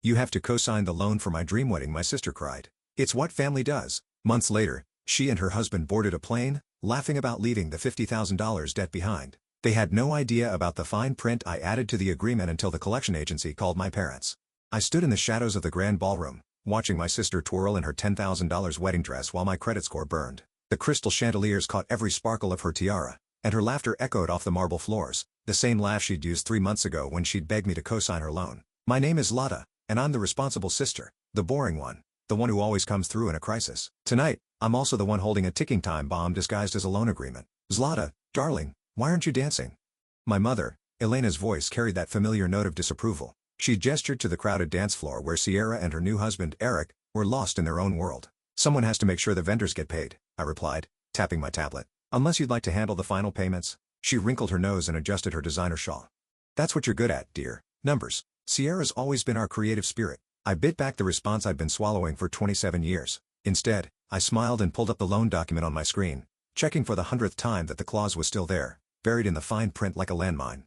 You have to co-sign the loan for my dream wedding, my sister cried. It's what family does. Months later, she and her husband boarded a plane, laughing about leaving the $50,000 debt behind. They had no idea about the fine print I added to the agreement until the collection agency called my parents. I stood in the shadows of the grand ballroom, watching my sister twirl in her $10,000 wedding dress while my credit score burned. The crystal chandeliers caught every sparkle of her tiara, and her laughter echoed off the marble floors, the same laugh she'd used 3 months ago when she'd begged me to co-sign her loan. My name is Zlata, and I'm the responsible sister, the boring one, the one who always comes through in a crisis. Tonight, I'm also the one holding a ticking time bomb disguised as a loan agreement. Zlata, darling, why aren't you dancing? My mother, Elena's voice carried that familiar note of disapproval. She gestured to the crowded dance floor where Sierra and her new husband, Eric, were lost in their own world. Someone has to make sure the vendors get paid, I replied, tapping my tablet. Unless you'd like to handle the final payments. She wrinkled her nose and adjusted her designer shawl. That's what you're good at, dear. Numbers. Sierra's always been our creative spirit. I bit back the response I'd been swallowing for 27 years. Instead, I smiled and pulled up the loan document on my screen, checking for the 100th time that the clause was still there, buried in the fine print like a landmine.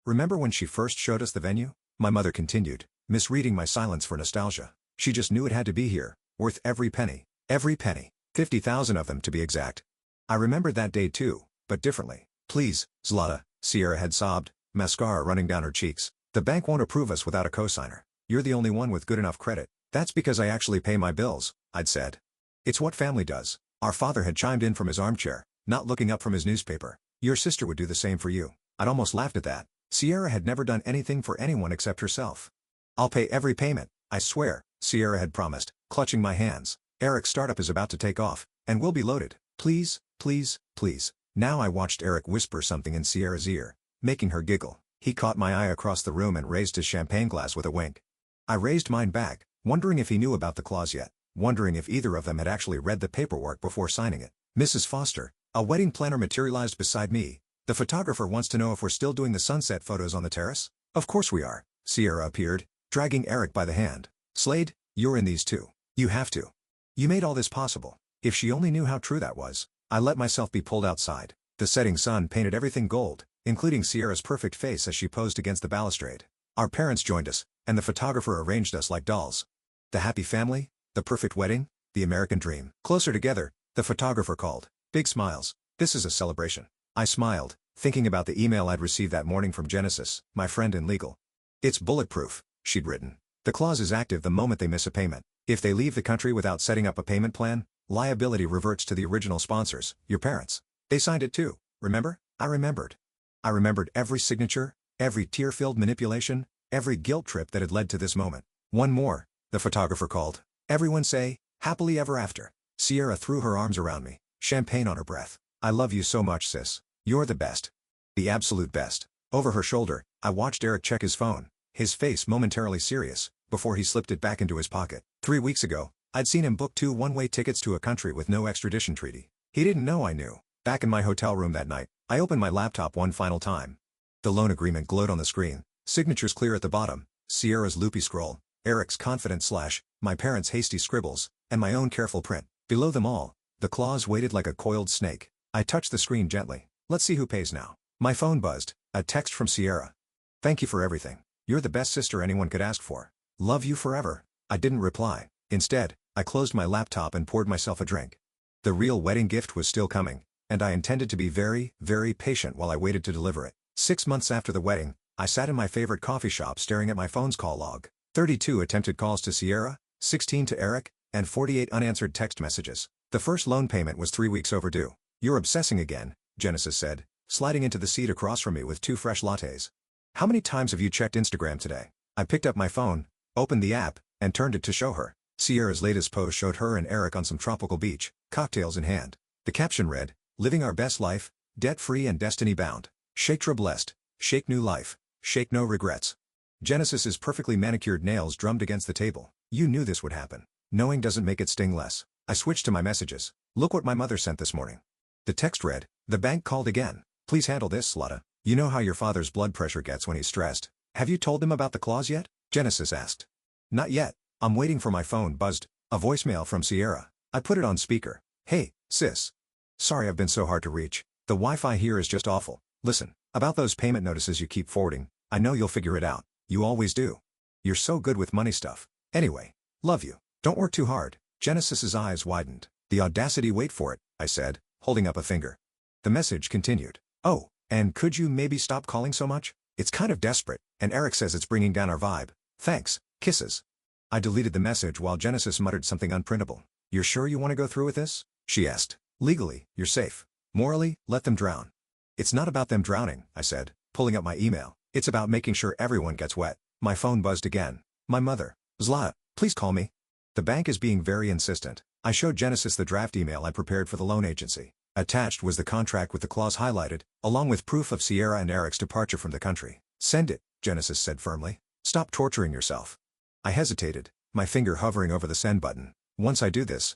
Remember when she first showed us the venue? My mother continued, misreading my silence for nostalgia. She just knew it had to be here, worth every penny. Every penny. 50,000 of them to be exact. I remembered that day too, but differently. Please, Zlata, Sierra had sobbed, mascara running down her cheeks. The bank won't approve us without a cosigner. You're the only one with good enough credit. That's because I actually pay my bills, I'd said. It's what family does. Our father had chimed in from his armchair, not looking up from his newspaper. Your sister would do the same for you. I'd almost laughed at that. Sierra had never done anything for anyone except herself. I'll pay every payment, I swear, Sierra had promised, clutching my hands. Eric's startup is about to take off, and we'll be loaded. Please, please, please. Now I watched Eric whisper something in Sierra's ear, making her giggle. He caught my eye across the room and raised his champagne glass with a wink. I raised mine back, wondering if he knew about the clause yet, wondering if either of them had actually read the paperwork before signing it. Mrs. Foster, a wedding planner materialized beside me. The photographer wants to know if we're still doing the sunset photos on the terrace? Of course we are. Sierra appeared, dragging Eric by the hand. Slade, you're in these too. You have to. You made all this possible. If she only knew how true that was. I let myself be pulled outside. The setting sun painted everything gold, including Sierra's perfect face as she posed against the balustrade. Our parents joined us, and the photographer arranged us like dolls. The happy family, the perfect wedding, the American dream. Closer together, the photographer called. Big smiles. This is a celebration. I smiled, thinking about the email I'd received that morning from Genesis, my friend in legal. It's bulletproof, she'd written. The clause is active the moment they miss a payment. If they leave the country without setting up a payment plan, liability reverts to the original sponsors, your parents. They signed it too, remember? I remembered. I remembered every signature, every tear-filled manipulation, every guilt trip that had led to this moment. One more, the photographer called. Everyone say, happily ever after. Sierra threw her arms around me, champagne on her breath. I love you so much, sis. You're the best. The absolute best. Over her shoulder, I watched Eric check his phone, his face momentarily serious, before he slipped it back into his pocket. 3 weeks ago, I'd seen him book 2 one-way tickets to a country with no extradition treaty. He didn't know I knew. Back in my hotel room that night, I opened my laptop one final time. The loan agreement glowed on the screen, signatures clear at the bottom, Sierra's loopy scroll, Eric's confident slash, my parents' hasty scribbles, and my own careful print. Below them all, the clause waited like a coiled snake. I touched the screen gently. Let's see who pays now. My phone buzzed, a text from Sierra. Thank you for everything. You're the best sister anyone could ask for. Love you forever. I didn't reply. Instead, I closed my laptop and poured myself a drink. The real wedding gift was still coming, and I intended to be very, very patient while I waited to deliver it. 6 months after the wedding, I sat in my favorite coffee shop staring at my phone's call log. 32 attempted calls to Sierra, 16 to Eric, and 48 unanswered text messages. The first loan payment was 3 weeks overdue. You're obsessing again, Genesis said, sliding into the seat across from me with 2 fresh lattes. How many times have you checked Instagram today? I picked up my phone, opened the app, and turned it to show her. Sierra's latest post showed her and Eric on some tropical beach, cocktails in hand. The caption read, living our best life, debt-free and destiny-bound. Shake blessed, shake new life, shake no regrets. Genesis's perfectly manicured nails drummed against the table. You knew this would happen. Knowing doesn't make it sting less. I switched to my messages. Look what my mother sent this morning. The text read, the bank called again. Please handle this, Zlata. You know how your father's blood pressure gets when he's stressed. Have you told them about the clause yet? Genesis asked. Not yet. I'm waiting for my phone buzzed. A voicemail from Sierra. I put it on speaker. Hey, sis. Sorry I've been so hard to reach. The Wi-Fi here is just awful. Listen, about those payment notices you keep forwarding, I know you'll figure it out. You always do. You're so good with money stuff. Anyway, love you. Don't work too hard. Genesis's eyes widened. The audacity, wait for it, I said, holding up a finger. The message continued. Oh, and could you maybe stop calling so much? It's kind of desperate, and Eric says it's bringing down our vibe. Thanks, kisses. I deleted the message while Genesis muttered something unprintable. You're sure you want to go through with this? She asked. Legally, you're safe. Morally, let them drown. It's not about them drowning, I said, pulling up my email. It's about making sure everyone gets wet. My phone buzzed again. My mother. Zlata, please call me. The bank is being very insistent. I showed Genesis the draft email I prepared for the loan agency. Attached was the contract with the clause highlighted, along with proof of Sierra and Eric's departure from the country. Send it, Genesis said firmly. Stop torturing yourself. I hesitated, my finger hovering over the send button. Once you do this,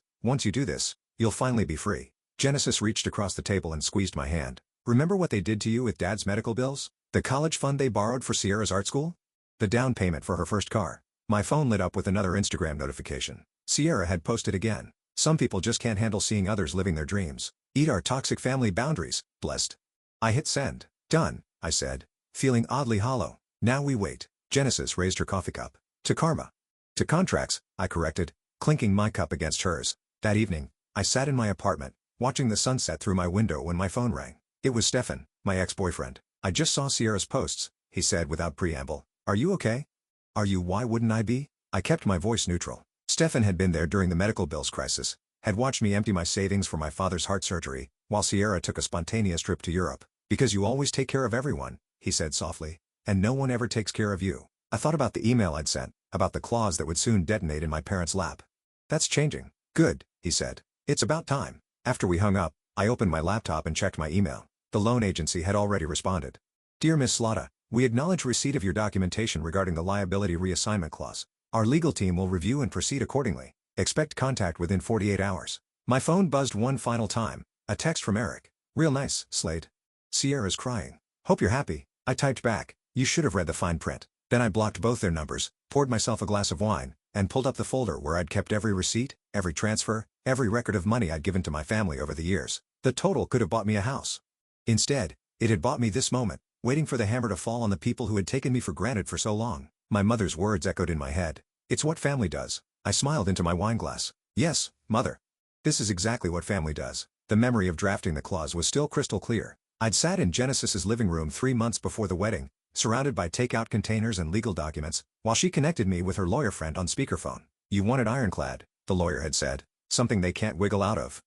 you'll finally be free. Genesis reached across the table and squeezed my hand. Remember what they did to you with Dad's medical bills? The college fund they borrowed for Sierra's art school? The down payment for her first car. My phone lit up with another Instagram notification. Sierra had posted again. Some people just can't handle seeing others living their dreams. Eat our toxic family boundaries, blessed. I hit send. Done, I said, feeling oddly hollow. Now we wait. Genesis raised her coffee cup. To karma. To contracts, I corrected, clinking my cup against hers. That evening, I sat in my apartment, watching the sunset through my window when my phone rang. It was Stefan, my ex-boyfriend. I just saw Sierra's posts, he said without preamble. Are you okay? Are you? Why wouldn't I be? I kept my voice neutral. Stefan had been there during the medical bills crisis, had watched me empty my savings for my father's heart surgery, while Sierra took a spontaneous trip to Europe. Because you always take care of everyone, he said softly, and no one ever takes care of you. I thought about the email I'd sent, about the clause that would soon detonate in my parents' lap. That's changing. Good, he said. It's about time. After we hung up, I opened my laptop and checked my email. The loan agency had already responded. Dear Miss Zlata, we acknowledge receipt of your documentation regarding the liability reassignment clause. Our legal team will review and proceed accordingly. Expect contact within 48 hours. My phone buzzed one final time. A text from Eric. Real nice, Slade. Sierra's crying. Hope you're happy. I typed back. You should have read the fine print. Then I blocked both their numbers, poured myself a glass of wine, and pulled up the folder where I'd kept every receipt, every transfer, every record of money I'd given to my family over the years. The total could have bought me a house. Instead, it had bought me this moment, waiting for the hammer to fall on the people who had taken me for granted for so long. My mother's words echoed in my head. It's what family does. I smiled into my wine glass. Yes, Mother. This is exactly what family does. The memory of drafting the clause was still crystal clear. I'd sat in Genesis's living room 3 months before the wedding, surrounded by takeout containers and legal documents, while she connected me with her lawyer friend on speakerphone. You want it ironclad, the lawyer had said. Something they can't wiggle out of.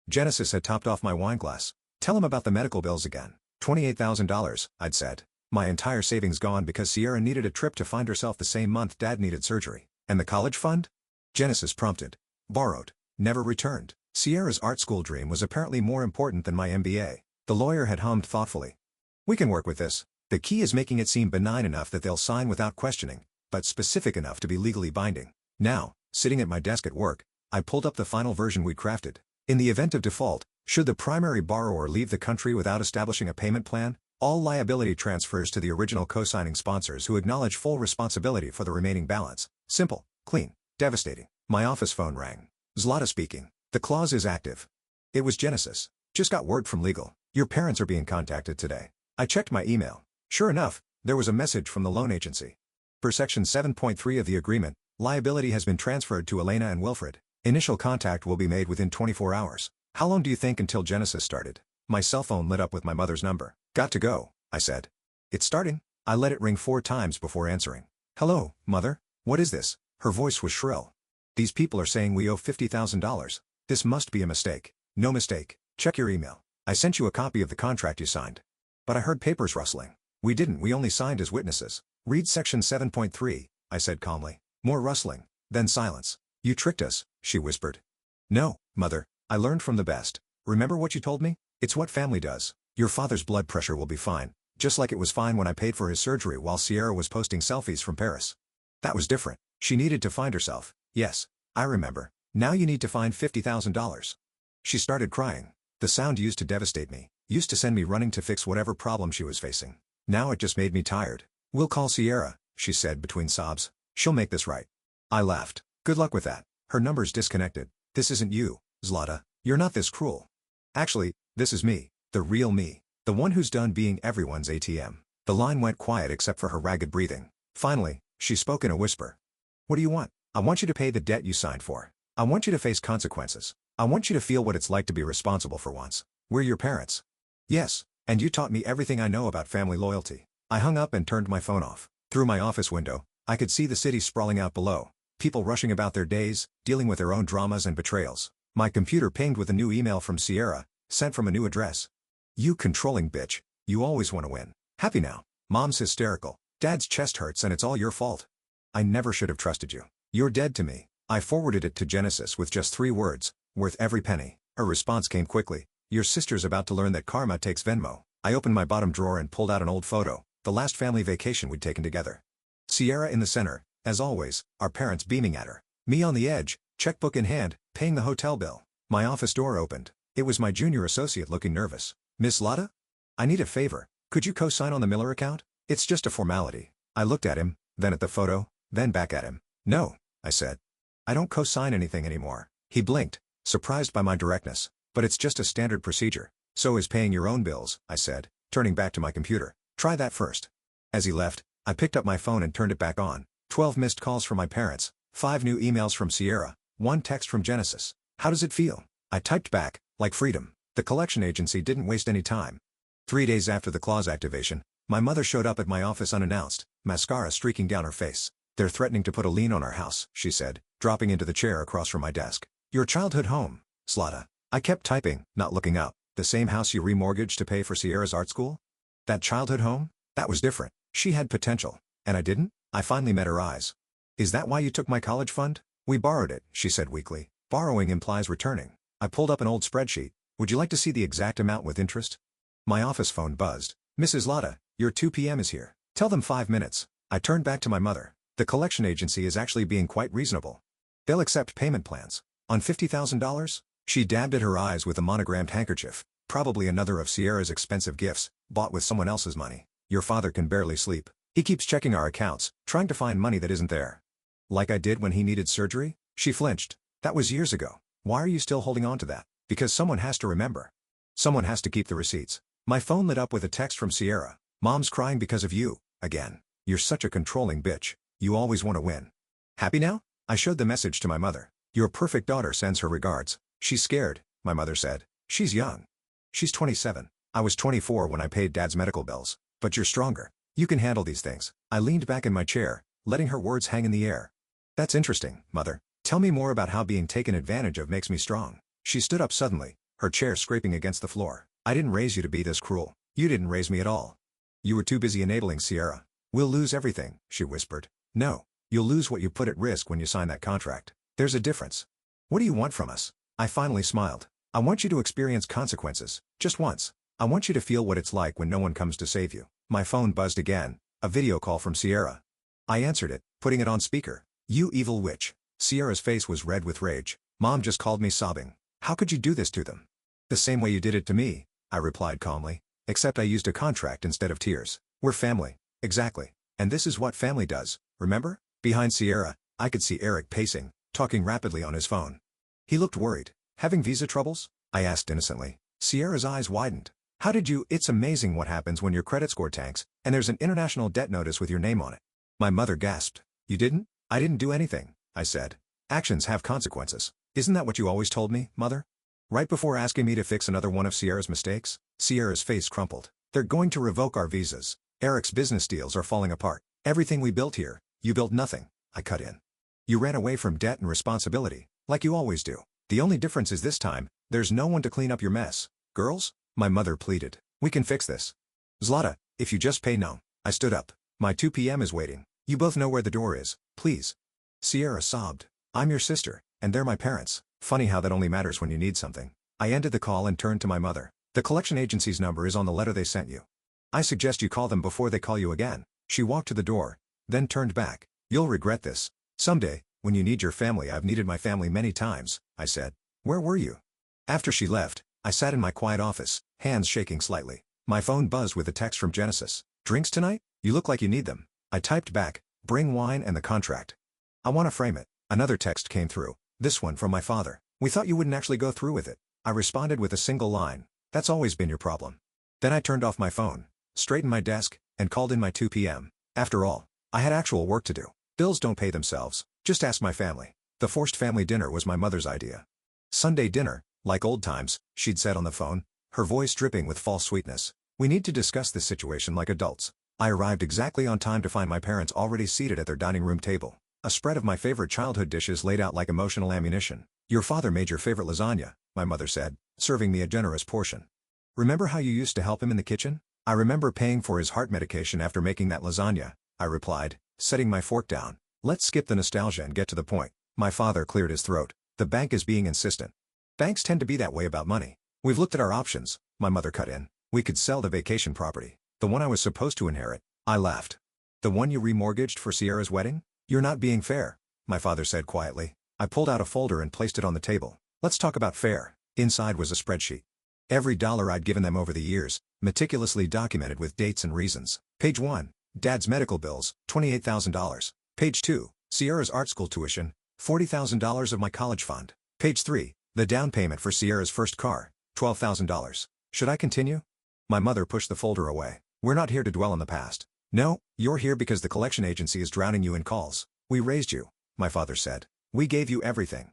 Genesis had topped off my wine glass. Tell him about the medical bills again. $28,000, I'd said. My entire savings gone because Sierra needed a trip to find herself the same month Dad needed surgery. And the college fund? Genesis prompted. Borrowed. Never returned. Sierra's art school dream was apparently more important than my MBA. The lawyer had hummed thoughtfully. We can work with this. The key is making it seem benign enough that they'll sign without questioning, but specific enough to be legally binding. Now, sitting at my desk at work, I pulled up the final version we'd crafted. In the event of default, should the primary borrower leave the country without establishing a payment plan, all liability transfers to the original co-signing sponsors who acknowledge full responsibility for the remaining balance. Simple, clean, devastating. My office phone rang. Zlata speaking. The clause is active. It was Genesis. Just got word from legal. Your parents are being contacted today. I checked my email. Sure enough, there was a message from the loan agency. Per Section 7.3 of the agreement, liability has been transferred to Elena and Wilfred. Initial contact will be made within 24 hours. How long do you think until Genesis started? My cell phone lit up with my mother's number. Got to go, I said. It's starting. I let it ring 4 times before answering. Hello, Mother. What is this? Her voice was shrill. These people are saying we owe $50,000. This must be a mistake. No mistake. Check your email. I sent you a copy of the contract you signed. But I heard papers rustling. We didn't. We only signed as witnesses. Read Section 7.3, I said calmly. More rustling. Then silence. You tricked us, she whispered. No, Mother. I learned from the best. Remember what you told me? It's what family does. Your father's blood pressure will be fine, just like it was fine when I paid for his surgery while Sierra was posting selfies from Paris. That was different. She needed to find herself. Yes, I remember. Now you need to find $50,000. She started crying. The sound used to devastate me, used to send me running to fix whatever problem she was facing. Now it just made me tired. We'll call Sierra, she said between sobs. She'll make this right. I laughed. Good luck with that. Her number's disconnected. This isn't you, Zlata. You're not this cruel. Actually, this is me, the real me, the one who's done being everyone's ATM. The line went quiet except for her ragged breathing. Finally, she spoke in a whisper. What do you want? I want you to pay the debt you signed for. I want you to face consequences. I want you to feel what it's like to be responsible for once. We're your parents. Yes, and you taught me everything I know about family loyalty. I hung up and turned my phone off. Through my office window, I could see the city sprawling out below, people rushing about their days, dealing with their own dramas and betrayals. My computer pinged with a new email from Sierra, sent from a new address. You controlling bitch, you always want to win. Happy now. Mom's hysterical. Dad's chest hurts and it's all your fault. I never should have trusted you. You're dead to me. I forwarded it to Genesis with just 3 words, worth every penny. Her response came quickly. Your sister's about to learn that karma takes Venmo. I opened my bottom drawer and pulled out an old photo, the last family vacation we'd taken together. Sierra in the center, as always, our parents beaming at her. Me on the edge, checkbook in hand, paying the hotel bill. My office door opened. It was my junior associate looking nervous. Miss Lotta? I need a favor. Could you co-sign on the Miller account? It's just a formality. I looked at him, then at the photo, then back at him. No, I said. I don't co-sign anything anymore. He blinked, surprised by my directness. But it's just a standard procedure. So is paying your own bills, I said, turning back to my computer. Try that first. As he left, I picked up my phone and turned it back on. 12 missed calls from my parents, 5 new emails from Sierra, 1 text from Genesis. How does it feel? I typed back, like freedom. The collection agency didn't waste any time. 3 days after the clause activation, my mother showed up at my office unannounced, mascara streaking down her face. They're threatening to put a lien on our house, she said, dropping into the chair across from my desk. Your childhood home, Slada. I kept typing, not looking up. The same house you remortgaged to pay for Sierra's art school? That childhood home? That was different. She had potential. And I didn't? I finally met her eyes. Is that why you took my college fund? We borrowed it, she said weakly. Borrowing implies returning. I pulled up an old spreadsheet. Would you like to see the exact amount with interest? My office phone buzzed. Mrs. Lotta, your 2 p.m. is here. Tell them 5 minutes. I turned back to my mother. The collection agency is actually being quite reasonable. They'll accept payment plans. On $50,000? She dabbed at her eyes with a monogrammed handkerchief, probably another of Sierra's expensive gifts, bought with someone else's money. Your father can barely sleep. He keeps checking our accounts, trying to find money that isn't there. Like I did when he needed surgery? She flinched. That was years ago. Why are you still holding on to that? Because someone has to remember. Someone has to keep the receipts. My phone lit up with a text from Sierra. Mom's crying because of you, again. You're such a controlling bitch. You always want to win. Happy now? I showed the message to my mother. Your perfect daughter sends her regards. She's scared, my mother said. She's young. She's 27. I was 24 when I paid Dad's medical bills. But you're stronger. You can handle these things. I leaned back in my chair, letting her words hang in the air. That's interesting, Mother. Tell me more about how being taken advantage of makes me strong. She stood up suddenly, her chair scraping against the floor. I didn't raise you to be this cruel. You didn't raise me at all. You were too busy enabling Sierra. We'll lose everything, she whispered. No. You'll lose what you put at risk when you sign that contract. There's a difference. What do you want from us? I finally smiled. I want you to experience consequences, just once. I want you to feel what it's like when no one comes to save you. My phone buzzed again, a video call from Sierra. I answered it, putting it on speaker. You evil witch. Sierra's face was red with rage. Mom just called me sobbing. How could you do this to them? The same way you did it to me, I replied calmly. Except I used a contract instead of tears. We're family. Exactly. And this is what family does, remember? Behind Sierra, I could see Eric pacing, talking rapidly on his phone. He looked worried. Having visa troubles? I asked innocently. Sierra's eyes widened. How did you? It's amazing what happens when your credit score tanks, and there's an international debt notice with your name on it. My mother gasped. You didn't? I didn't do anything, I said. Actions have consequences. Isn't that what you always told me, Mother? Right before asking me to fix another one of Sierra's mistakes? Sierra's face crumpled. They're going to revoke our visas. Eric's business deals are falling apart. Everything we built here, you built nothing, I cut in. You ran away from debt and responsibility, like you always do. The only difference is this time, there's no one to clean up your mess. Girls? My mother pleaded. We can fix this. Zlata, if you just pay no. I stood up. My 2 p.m. is waiting. You both know where the door is, please. Sierra sobbed. I'm your sister, and they're my parents. Funny how that only matters when you need something. I ended the call and turned to my mother. The collection agency's number is on the letter they sent you. I suggest you call them before they call you again. She walked to the door, then turned back. You'll regret this. Someday, when you need your family. I've needed my family many times, I said. Where were you? After she left, I sat in my quiet office, hands shaking slightly. My phone buzzed with a text from Genesis. Drinks tonight? You look like you need them. I typed back, bring wine and the contract. I want to frame it. Another text came through, this one from my father. We thought you wouldn't actually go through with it. I responded with a single line. That's always been your problem. Then I turned off my phone, straightened my desk, and called in my 2 p.m. After all, I had actual work to do. Bills don't pay themselves. Just ask my family. The forced family dinner was my mother's idea. Sunday dinner, like old times, she'd said on the phone, her voice dripping with false sweetness. We need to discuss this situation like adults. I arrived exactly on time to find my parents already seated at their dining room table. A spread of my favorite childhood dishes laid out like emotional ammunition. Your father made your favorite lasagna, my mother said, serving me a generous portion. Remember how you used to help him in the kitchen? I remember paying for his heart medication after making that lasagna, I replied, setting my fork down. Let's skip the nostalgia and get to the point. My father cleared his throat. The bank is being insistent. Banks tend to be that way about money. We've looked at our options, my mother cut in. We could sell the vacation property. The one I was supposed to inherit. I laughed. The one you remortgaged for Sierra's wedding? You're not being fair, my father said quietly. I pulled out a folder and placed it on the table. Let's talk about fair. Inside was a spreadsheet. Every dollar I'd given them over the years, meticulously documented with dates and reasons. Page 1. Dad's medical bills, $28,000. Page 2. Sierra's art school tuition, $40,000 of my college fund. Page 3. The down payment for Sierra's first car, $12,000. Should I continue? My mother pushed the folder away. We're not here to dwell on the past. No, you're here because the collection agency is drowning you in calls. We raised you, my father said. We gave you everything.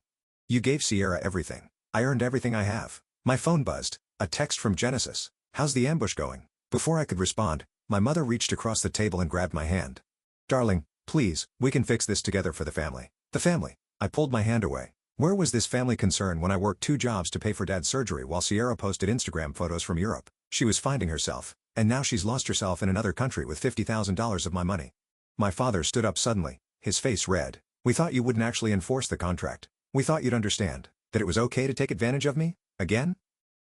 You gave Sierra everything. I earned everything I have. My phone buzzed. A text from Genesis. How's the ambush going? Before I could respond, my mother reached across the table and grabbed my hand. Darling, please, we can fix this together for the family. The family. I pulled my hand away. Where was this family concern when I worked 2 jobs to pay for Dad's surgery while Sierra posted Instagram photos from Europe? She was finding herself, and now she's lost herself in another country with $50,000 of my money. My father stood up suddenly, his face red. We thought you wouldn't actually enforce the contract. We thought you'd understand that it was okay to take advantage of me? Again?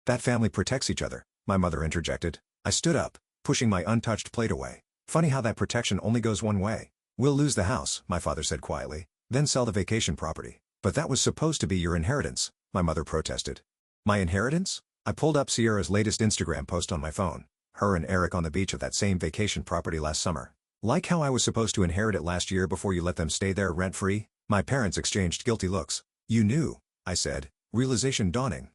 That family protects each other, my mother interjected. I stood up, pushing my untouched plate away. Funny how that protection only goes one way. We'll lose the house, my father said quietly, then sell the vacation property. But that was supposed to be your inheritance, my mother protested. My inheritance? I pulled up Sierra's latest Instagram post on my phone. Her and Eric on the beach of that same vacation property last summer. Like how I was supposed to inherit it last year before you let them stay there rent-free? My parents exchanged guilty looks. You knew, I said, realization dawning.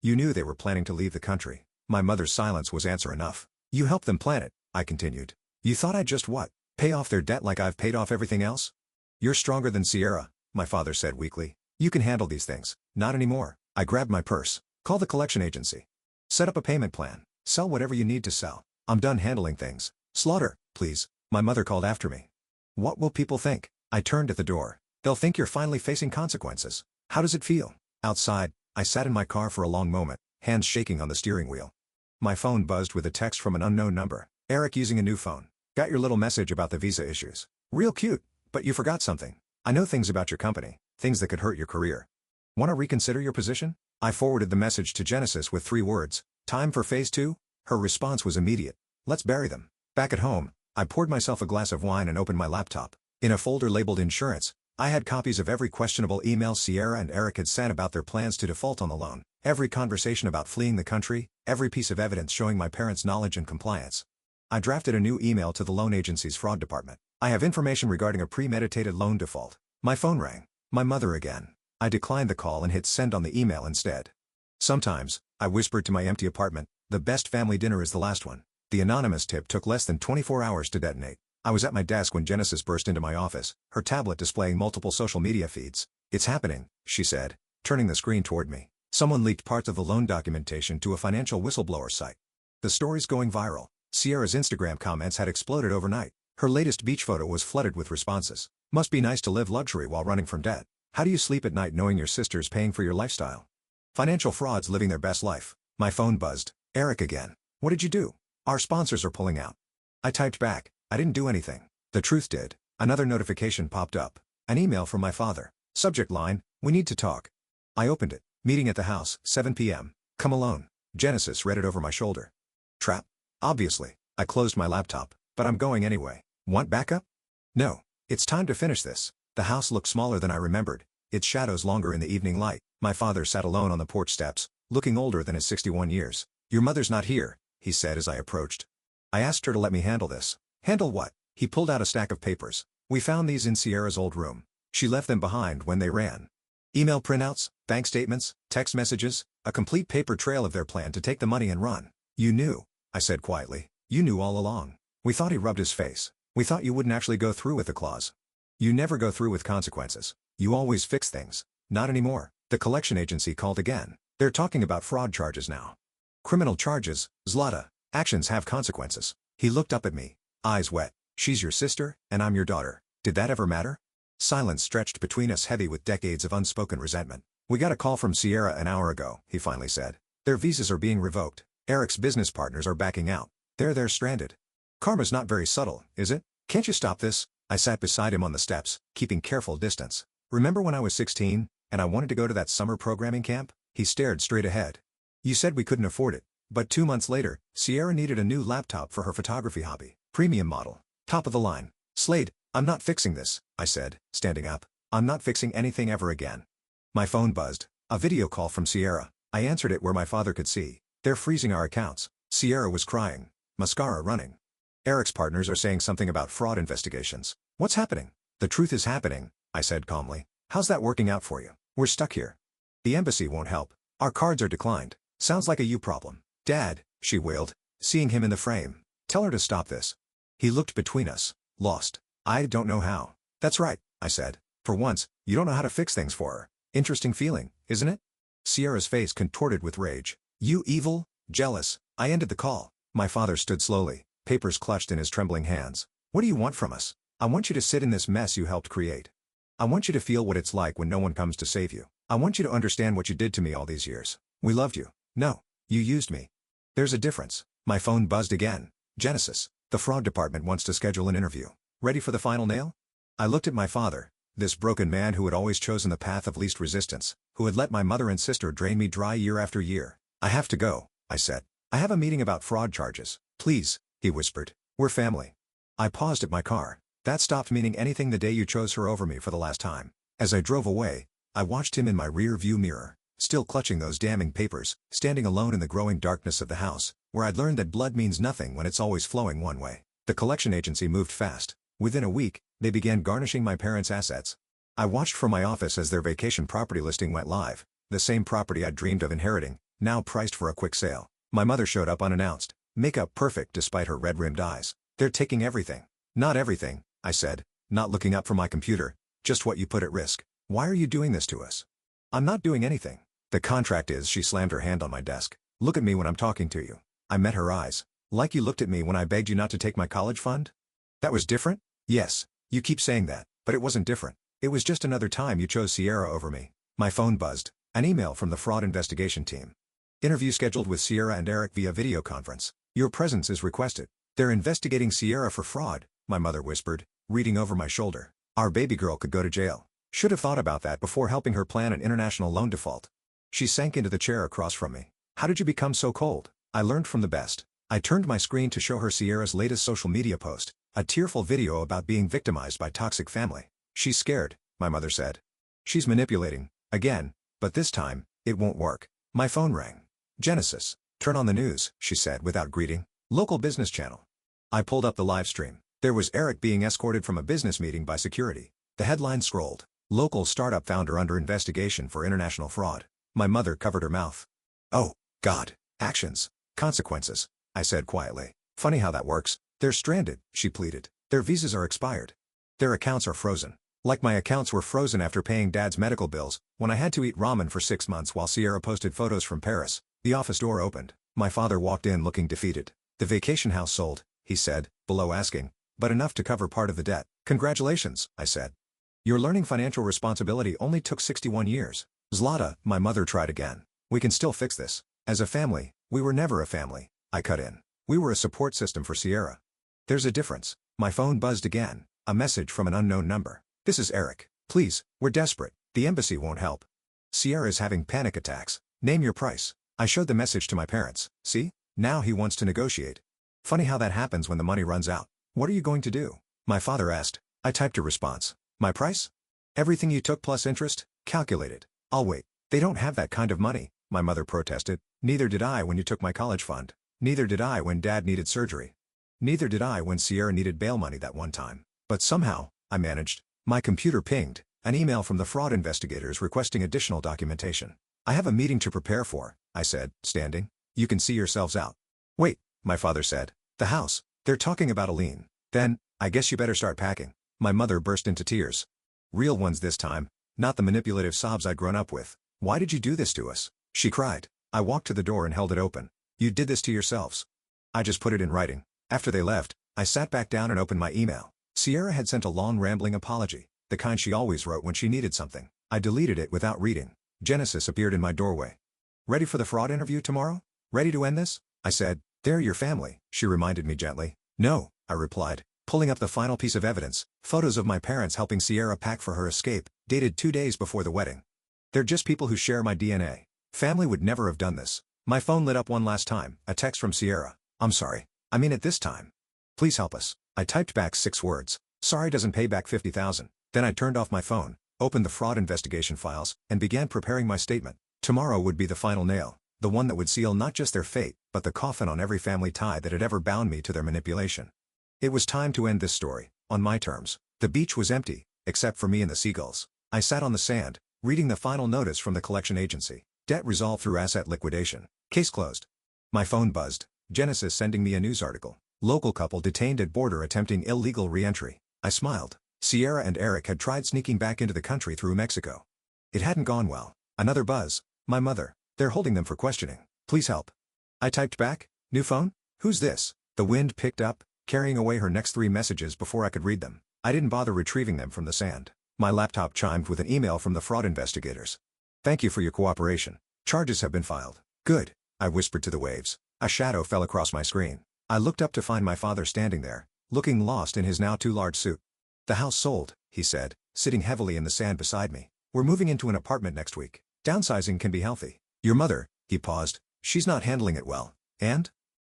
You knew they were planning to leave the country. My mother's silence was answer enough. You helped them plan it, I continued. You thought I'd just what? Pay off their debt like I've paid off everything else? You're stronger than Sierra, my father said weakly. You can handle these things. Not anymore. I grabbed my purse. Call the collection agency. Set up a payment plan. Sell whatever you need to sell. I'm done handling things. Slaughter, please, my mother called after me. What will people think? I turned at the door. They'll think you're finally facing consequences. How does it feel? Outside, I sat in my car for a long moment, hands shaking on the steering wheel. My phone buzzed with a text from an unknown number. Eric using a new phone. Got your little message about the visa issues. Real cute, but you forgot something. I know things about your company, things that could hurt your career. Want to reconsider your position? I forwarded the message to Genesis with 3 words. Time for phase 2? Her response was immediate. Let's bury them. Back at home, I poured myself a glass of wine and opened my laptop. In a folder labeled insurance, I had copies of every questionable email Sierra and Eric had sent about their plans to default on the loan, every conversation about fleeing the country, every piece of evidence showing my parents' knowledge and compliance. I drafted a new email to the loan agency's fraud department. I have information regarding a premeditated loan default. My phone rang. My mother again. I declined the call and hit send on the email instead. Sometimes, I whispered to my empty apartment, the best family dinner is the last one. The anonymous tip took less than 24 hours to detonate. I was at my desk when Genesis burst into my office, her tablet displaying multiple social media feeds. It's happening, she said, turning the screen toward me. Someone leaked parts of the loan documentation to a financial whistleblower site. The story's going viral. Sierra's Instagram comments had exploded overnight. Her latest beach photo was flooded with responses. Must be nice to live luxury while running from debt. How do you sleep at night knowing your sister's paying for your lifestyle? Financial frauds living their best life. My phone buzzed. Eric again. What did you do? Our sponsors are pulling out. I typed back. I didn't do anything. The truth did. Another notification popped up. An email from my father. Subject line, we need to talk. I opened it. Meeting at the house, 7 p.m. Come alone. Genesis read it over my shoulder. Trap? Obviously. I closed my laptop. But I'm going anyway. Want backup? No. It's time to finish this. The house looked smaller than I remembered, its shadows longer in the evening light. My father sat alone on the porch steps, looking older than his 61 years. Your mother's not here, he said as I approached. I asked her to let me handle this. Handle what? He pulled out a stack of papers. We found these in Sierra's old room. She left them behind when they ran. Email printouts, bank statements, text messages, a complete paper trail of their plan to take the money and run. You knew, I said quietly. You knew all along. We thought he rubbed his face. We thought you wouldn't actually go through with the clause. You never go through with consequences. You always fix things. Not anymore. The collection agency called again. They're talking about fraud charges now. Criminal charges, Zlata. Actions have consequences. He looked up at me, eyes wet. She's your sister, and I'm your daughter. Did that ever matter? Silence stretched between us, heavy with decades of unspoken resentment. We got a call from Sierra an hour ago, he finally said. Their visas are being revoked. Eric's business partners are backing out. They're stranded. Karma's not very subtle, is it? Can't you stop this? I sat beside him on the steps, keeping careful distance. Remember when I was 16, and I wanted to go to that summer programming camp? He stared straight ahead. You said we couldn't afford it. But 2 months later, Sierra needed a new laptop for her photography hobby. Premium model. Top of the line. Slade, I'm not fixing this, I said, standing up. I'm not fixing anything ever again. My phone buzzed. A video call from Sierra. I answered it where my father could see. They're freezing our accounts. Sierra was crying. Mascara running. Eric's partners are saying something about fraud investigations. What's happening? The truth is happening, I said calmly. How's that working out for you? We're stuck here. The embassy won't help. Our cards are declined. Sounds like a you problem. Dad, she wailed, seeing him in the frame. Tell her to stop this. He looked between us, lost. I don't know how. That's right, I said. For once, you don't know how to fix things for her. Interesting feeling, isn't it? Sierra's face contorted with rage. You evil, jealous. I ended the call. My father stood slowly, papers clutched in his trembling hands. What do you want from us? I want you to sit in this mess you helped create. I want you to feel what it's like when no one comes to save you. I want you to understand what you did to me all these years. We loved you. No, you used me. There's a difference. My phone buzzed again. Genesis, the fraud department wants to schedule an interview. Ready for the final nail? I looked at my father, this broken man who had always chosen the path of least resistance, who had let my mother and sister drain me dry year after year. I have to go, I said. I have a meeting about fraud charges. Please, he whispered. We're family. I paused at my car. That stopped meaning anything the day you chose her over me for the last time. As I drove away, I watched him in my rear view mirror, still clutching those damning papers, standing alone in the growing darkness of the house, where I'd learned that blood means nothing when it's always flowing one way. The collection agency moved fast. Within a week, they began garnishing my parents' assets. I watched from my office as their vacation property listing went live, the same property I'd dreamed of inheriting, now priced for a quick sale. My mother showed up unannounced, makeup perfect despite her red-rimmed eyes. They're taking everything. Not everything, I said, not looking up from my computer, just what you put at risk. Why are you doing this to us? I'm not doing anything. The contract is. She slammed her hand on my desk. Look at me when I'm talking to you. I met her eyes. Like you looked at me when I begged you not to take my college fund? That was different? Yes, you keep saying that, but it wasn't different. It was just another time you chose Sierra over me. My phone buzzed. An email from the fraud investigation team. Interview scheduled with Sierra and Eric via video conference. Your presence is requested. They're investigating Sierra for fraud, my mother whispered, reading over my shoulder. Our baby girl could go to jail. Should have thought about that before helping her plan an international loan default. She sank into the chair across from me. How did you become so cold? I learned from the best. I turned my screen to show her Sierra's latest social media post, a tearful video about being victimized by toxic family. She's scared, my mother said. She's manipulating, again, but this time, it won't work. My phone rang. Genesis, turn on the news, she said without greeting. Local business channel. I pulled up the live stream. There was Eric being escorted from a business meeting by security. The headline scrolled. Local startup founder under investigation for international fraud. My mother covered her mouth. Oh, God. Actions. Consequences, I said quietly. Funny how that works. They're stranded, she pleaded. Their visas are expired. Their accounts are frozen. Like my accounts were frozen after paying Dad's medical bills, when I had to eat ramen for 6 months while Sierra posted photos from Paris. The office door opened. My father walked in looking defeated. The vacation house sold, he said, below asking, but enough to cover part of the debt. Congratulations, I said. Your learning financial responsibility only took 61 years. Zlata, my mother tried again. We can still fix this. As a family, we were never a family, I cut in. We were a support system for Sierra. There's a difference. My phone buzzed again, a message from an unknown number. This is Eric. Please, we're desperate. The embassy won't help. Sierra is having panic attacks. Name your price. I showed the message to my parents. See? Now he wants to negotiate. Funny how that happens when the money runs out. What are you going to do? My father asked. I typed a response. My price? Everything you took plus interest, calculated. I'll wait. They don't have that kind of money, my mother protested. Neither did I when you took my college fund. Neither did I when Dad needed surgery. Neither did I when Sierra needed bail money that one time. But somehow, I managed. My computer pinged, an email from the fraud investigators requesting additional documentation. I have a meeting to prepare for, I said, standing. You can see yourselves out. Wait, my father said. The house. They're talking about a lien. Then, I guess you better start packing. My mother burst into tears. Real ones this time, not the manipulative sobs I'd grown up with. Why did you do this to us? She cried. I walked to the door and held it open. You did this to yourselves. I just put it in writing. After they left, I sat back down and opened my email. Sierra had sent a long rambling apology, the kind she always wrote when she needed something. I deleted it without reading. Genesis appeared in my doorway. Ready for the fraud interview tomorrow? Ready to end this? I said. They're your family, she reminded me gently. No, I replied, pulling up the final piece of evidence, photos of my parents helping Sierra pack for her escape, dated 2 days before the wedding. They're just people who share my DNA. Family would never have done this. My phone lit up one last time, a text from Sierra. I'm sorry. I mean it this time. Please help us. I typed back 6 words. Sorry doesn't pay back $50,000. Then I turned off my phone, opened the fraud investigation files, and began preparing my statement. Tomorrow would be the final nail, the one that would seal not just their fate, but the coffin on every family tie that had ever bound me to their manipulation. It was time to end this story, on my terms. The beach was empty, except for me and the seagulls. I sat on the sand, reading the final notice from the collection agency. Debt resolved through asset liquidation. Case closed. My phone buzzed. Genesis sending me a news article. Local couple detained at border attempting illegal re-entry. I smiled. Sierra and Eric had tried sneaking back into the country through Mexico. It hadn't gone well. Another buzz. My mother. They're holding them for questioning. Please help. I typed back. New phone? Who's this? The wind picked up, carrying away her next 3 messages before I could read them. I didn't bother retrieving them from the sand. My laptop chimed with an email from the fraud investigators. Thank you for your cooperation. Charges have been filed. Good, I whispered to the waves. A shadow fell across my screen. I looked up to find my father standing there, looking lost in his now too large suit. The house sold, he said, sitting heavily in the sand beside me. We're moving into an apartment next week. Downsizing can be healthy. Your mother, he paused, she's not handling it well. And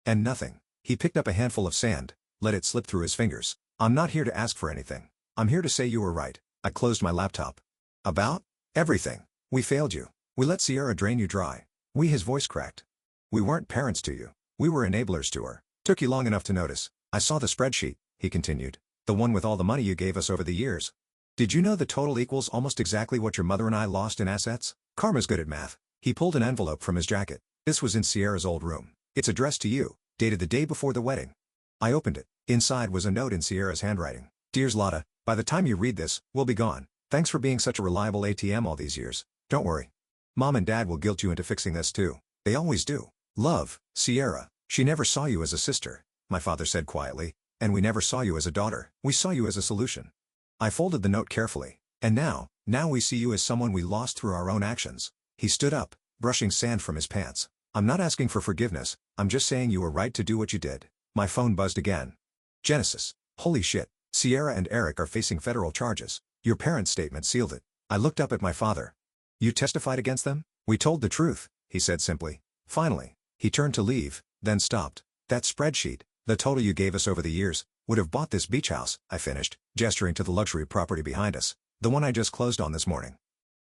nothing. He picked up a handful of sand, let it slip through his fingers. I'm not here to ask for anything. I'm here to say you were right. I closed my laptop. About? Everything. We failed you. We let Sierra drain you dry. His voice cracked. We weren't parents to you. We were enablers to her. Took you long enough to notice. I saw the spreadsheet, he continued. The one with all the money you gave us over the years. Did you know the total equals almost exactly what your mother and I lost in assets? Karma's good at math. He pulled an envelope from his jacket. This was in Sierra's old room. It's addressed to you, dated the day before the wedding. I opened it. Inside was a note in Sierra's handwriting. Dear Zlata, by the time you read this, we'll be gone. Thanks for being such a reliable ATM all these years. Don't worry. Mom and Dad will guilt you into fixing this too. They always do. Love, Sierra. She never saw you as a sister, my father said quietly, and we never saw you as a daughter. We saw you as a solution. I folded the note carefully. And now we see you as someone we lost through our own actions. He stood up, brushing sand from his pants. I'm not asking for forgiveness, I'm just saying you were right to do what you did. My phone buzzed again. Genesis. Holy shit. Sierra and Eric are facing federal charges. Your parents' statement sealed it. I looked up at my father. You testified against them? We told the truth, he said simply. Finally. He turned to leave, then stopped. That spreadsheet, the total you gave us over the years, would have bought this beach house, I finished, gesturing to the luxury property behind us. The one I just closed on this morning.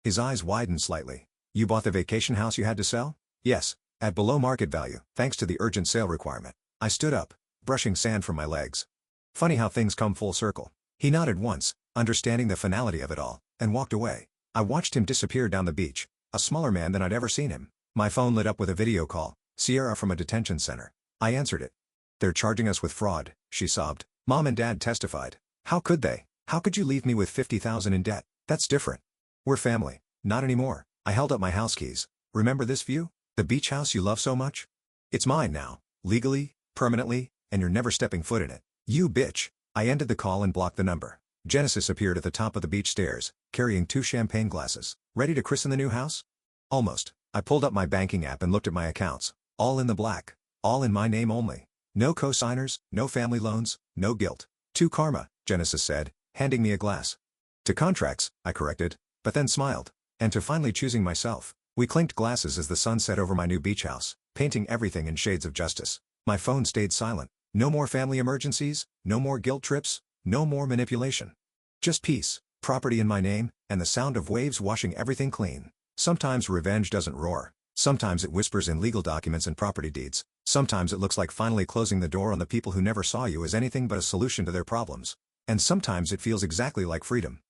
His eyes widened slightly. You bought the vacation house you had to sell? Yes, at below market value, thanks to the urgent sale requirement. I stood up, brushing sand from my legs. Funny how things come full circle. He nodded once, understanding the finality of it all, and walked away. I watched him disappear down the beach, a smaller man than I'd ever seen him. My phone lit up with a video call, Sierra from a detention center. I answered it. They're charging us with fraud, she sobbed. Mom and Dad testified. How could they? How could you leave me with $50,000 in debt? That's different. We're family. Not anymore. I held up my house keys. Remember this view? The beach house you love so much? It's mine now. Legally, permanently, and you're never stepping foot in it. You bitch. I ended the call and blocked the number. Genesis appeared at the top of the beach stairs, carrying 2 champagne glasses. Ready to christen the new house? Almost. I pulled up my banking app and looked at my accounts. All in the black. All in my name only. No co-signers, no family loans, no guilt. To karma, Genesis said, handing me a glass. To contracts, I corrected, but then smiled. And to finally choosing myself. We clinked glasses as the sun set over my new beach house, painting everything in shades of justice. My phone stayed silent. No more family emergencies, no more guilt trips, no more manipulation. Just peace, property in my name, and the sound of waves washing everything clean. Sometimes revenge doesn't roar. Sometimes it whispers in legal documents and property deeds. Sometimes it looks like finally closing the door on the people who never saw you as anything but a solution to their problems. And sometimes it feels exactly like freedom.